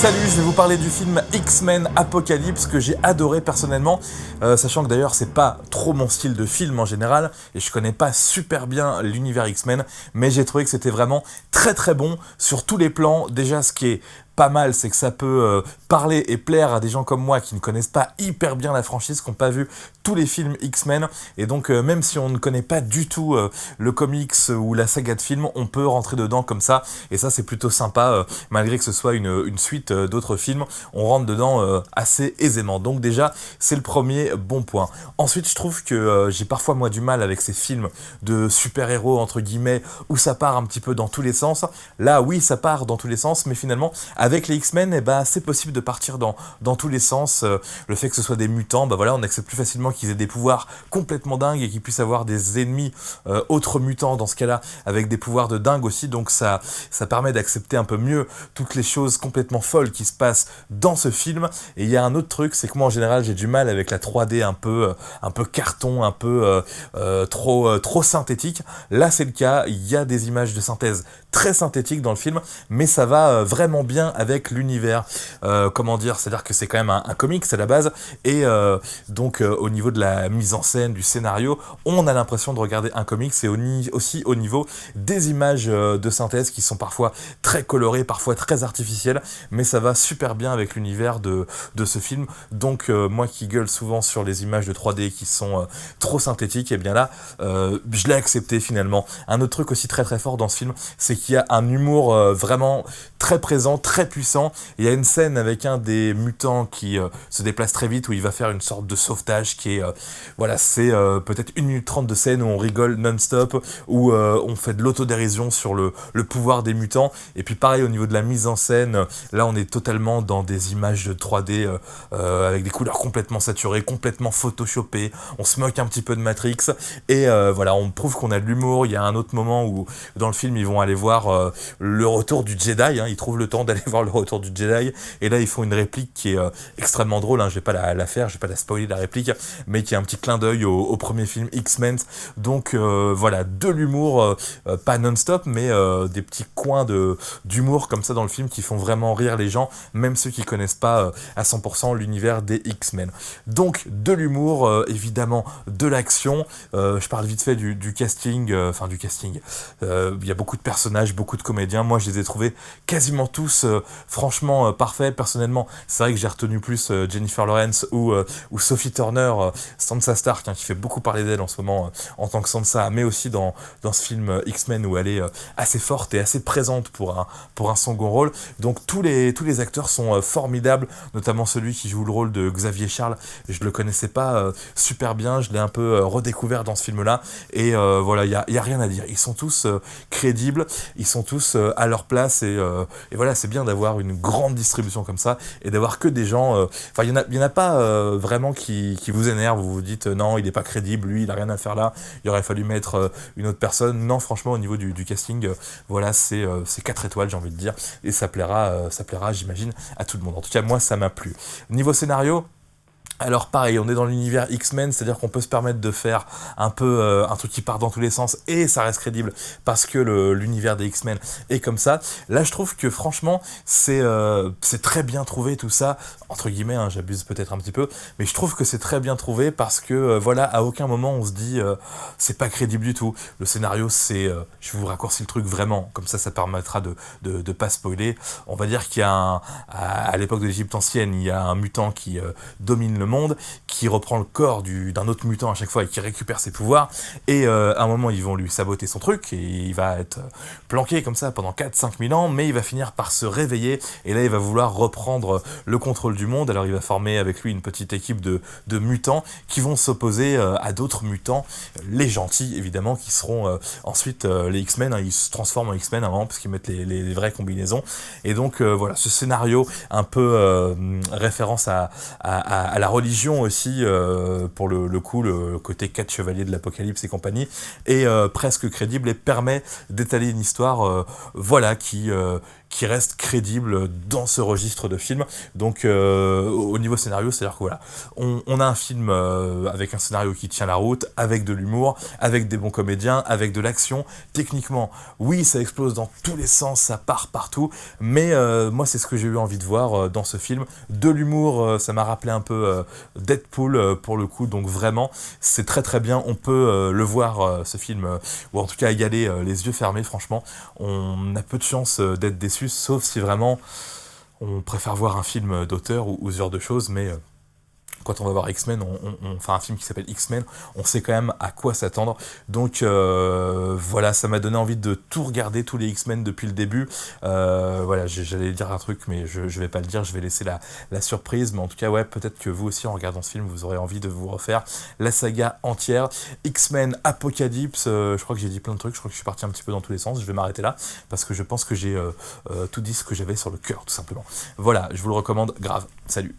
Salut, je vais vous parler du film X-Men Apocalypse que j'ai adoré personnellement, sachant que d'ailleurs c'est pas trop mon style de film en général et je connais pas super bien l'univers X-Men, mais j'ai trouvé que c'était vraiment très très bon sur tous les plans. Déjà, ce qui est pas mal, c'est que ça peut parler et plaire à des gens comme moi qui ne connaissent pas hyper bien la franchise, qui n'ont pas vu tous les films X-Men, et donc même si on ne connaît pas du tout le comics ou la saga de films, on peut rentrer dedans comme ça, et ça c'est plutôt sympa, malgré que ce soit une suite d'autres films, on rentre dedans assez aisément. Donc déjà, c'est le premier bon point. Ensuite, je trouve que j'ai parfois moi du mal avec ces films de super-héros entre guillemets, où ça part un petit peu dans tous les sens. Là, oui, ça part dans tous les sens, mais finalement, avec les X-Men, eh ben, c'est possible de partir dans tous les sens. Le fait que ce soit des mutants, bah voilà, on accepte plus facilement qu'ils aient des pouvoirs complètement dingues et qu'ils puissent avoir des ennemis autres mutants dans ce cas-là, avec des pouvoirs de dingue aussi. Donc ça permet d'accepter un peu mieux toutes les choses complètement folles qui se passent dans ce film. Et il y a un autre truc, c'est que moi en général j'ai du mal avec la 3D un peu carton, un peu trop synthétique. Là c'est le cas, il y a des images de synthèse très synthétiques dans le film, mais ça va vraiment bien avec l'univers. Comment dire, c'est-à-dire que c'est quand même un comics à la base, et donc au niveau de la mise en scène, du scénario, on a l'impression de regarder un comics, et aussi au niveau des images de synthèse qui sont parfois très colorées, parfois très artificielles, mais ça va super bien avec l'univers de ce film. Donc moi qui gueule souvent sur les images de 3D qui sont trop synthétiques, et bien là je l'ai accepté finalement. Un autre truc aussi très très fort dans ce film, c'est qu'il y a un humour vraiment très présent, très puissant. Il y a une scène avec un des mutants qui se déplace très vite, où il va faire une sorte de sauvetage qui est voilà, c'est peut-être 1 minute 30 de scène où on rigole non-stop, où on fait de l'autodérision sur le pouvoir des mutants. Et puis pareil au niveau de la mise en scène, là on est totalement dans des images de 3D avec des couleurs complètement saturées, complètement photoshopées. On se moque un petit peu de Matrix, et voilà, on prouve qu'on a de l'humour. Il y a un autre moment où dans le film ils vont aller voir le retour du Jedi, hein, ils trouvent le temps d'aller voir le retour du Jedi, et là ils font une réplique qui est extrêmement drôle, hein, je vais pas la faire, je vais pas la spoiler la réplique, mais qui est un petit clin d'œil au premier film X-Men. Donc voilà, de l'humour, pas non-stop, mais des petits coins d'humour comme ça dans le film qui font vraiment rire les gens, même ceux qui connaissent pas à 100% l'univers des X-Men. Donc de l'humour, évidemment de l'action. Je parle vite fait du casting, du casting. Il y a beaucoup de personnages, beaucoup de comédiens. Moi je les ai trouvés quasiment tous franchement parfaits. Personnellement, c'est vrai que j'ai retenu plus Jennifer Lawrence ou Sophie Turner, Sansa Stark, hein, qui fait beaucoup parler d'elle en ce moment en tant que Sansa, mais aussi dans ce film X-Men, où elle est assez forte et assez présente pour un second rôle. Donc tous les acteurs sont formidables, notamment celui qui joue le rôle de Xavier Charles. Je le connaissais pas super bien, je l'ai un peu redécouvert dans ce film-là, et voilà, il y a rien à dire. Ils sont tous crédibles, ils sont tous à leur place, et voilà, c'est bien d'avoir une grande distribution comme ça, et d'avoir que des gens, il y en a pas vraiment qui vous énervent, vous vous dites non, il est pas crédible, lui il a rien à faire là, il aurait fallu mettre une autre personne. Non, franchement au niveau du casting, voilà, c'est 4 étoiles, j'ai envie de dire, et ça plaira j'imagine à tout le monde. En tout cas moi ça m'a plu. Niveau scénario, alors pareil, on est dans l'univers X-Men, c'est-à-dire qu'on peut se permettre de faire un peu un truc qui part dans tous les sens et ça reste crédible parce que l'univers des X-Men est comme ça. Là je trouve que franchement c'est très bien trouvé tout ça, entre guillemets, hein, j'abuse peut-être un petit peu, mais je trouve que c'est très bien trouvé parce que voilà, à aucun moment on se dit c'est pas crédible du tout. Le scénario c'est, je vous raccourcis le truc vraiment, comme ça permettra de pas spoiler. On va dire qu'il y a à l'époque de l'Égypte ancienne, il y a un mutant qui domine le monde, qui reprend le corps d'un autre mutant à chaque fois et qui récupère ses pouvoirs, et à un moment ils vont lui saboter son truc et il va être planqué comme ça pendant 4-5 000 ans, mais il va finir par se réveiller, et là il va vouloir reprendre le contrôle du monde. Alors il va former avec lui une petite équipe de mutants qui vont s'opposer à d'autres mutants, les gentils évidemment, qui seront ensuite les X-Men, hein. Ils se transforment en X-Men avant parce qu'ils mettent les vraies combinaisons, et donc voilà, ce scénario un peu référence à la religion aussi, pour le coup, le côté 4 chevaliers de l'Apocalypse et compagnie, est presque crédible et permet d'étaler une histoire voilà, qui qui reste crédible dans ce registre de film. Donc au niveau scénario, c'est-à-dire que voilà, on a un film avec un scénario qui tient la route, avec de l'humour, avec des bons comédiens, avec de l'action. Techniquement, oui, ça explose dans tous les sens, ça part partout, mais moi c'est ce que j'ai eu envie de voir dans ce film. De l'humour, ça m'a rappelé un peu Deadpool pour le coup, donc vraiment c'est très très bien. On peut le voir ce film, ou en tout cas y aller les yeux fermés. Franchement, on a peu de chance d'être déçu, sauf si vraiment on préfère voir un film d'auteur ou ce genre de choses, mais quand on va voir X-Men, enfin un film qui s'appelle X-Men, on sait quand même à quoi s'attendre. Donc voilà, ça m'a donné envie de tout regarder, tous les X-Men depuis le début. Voilà, j'allais dire un truc, mais je vais pas le dire, je vais laisser la surprise. Mais en tout cas, ouais, peut-être que vous aussi, en regardant ce film, vous aurez envie de vous refaire la saga entière. X-Men Apocalypse, je crois que j'ai dit plein de trucs, je crois que je suis parti un petit peu dans tous les sens. Je vais m'arrêter là, parce que je pense que j'ai tout dit ce que j'avais sur le cœur, tout simplement. Voilà, je vous le recommande grave. Salut!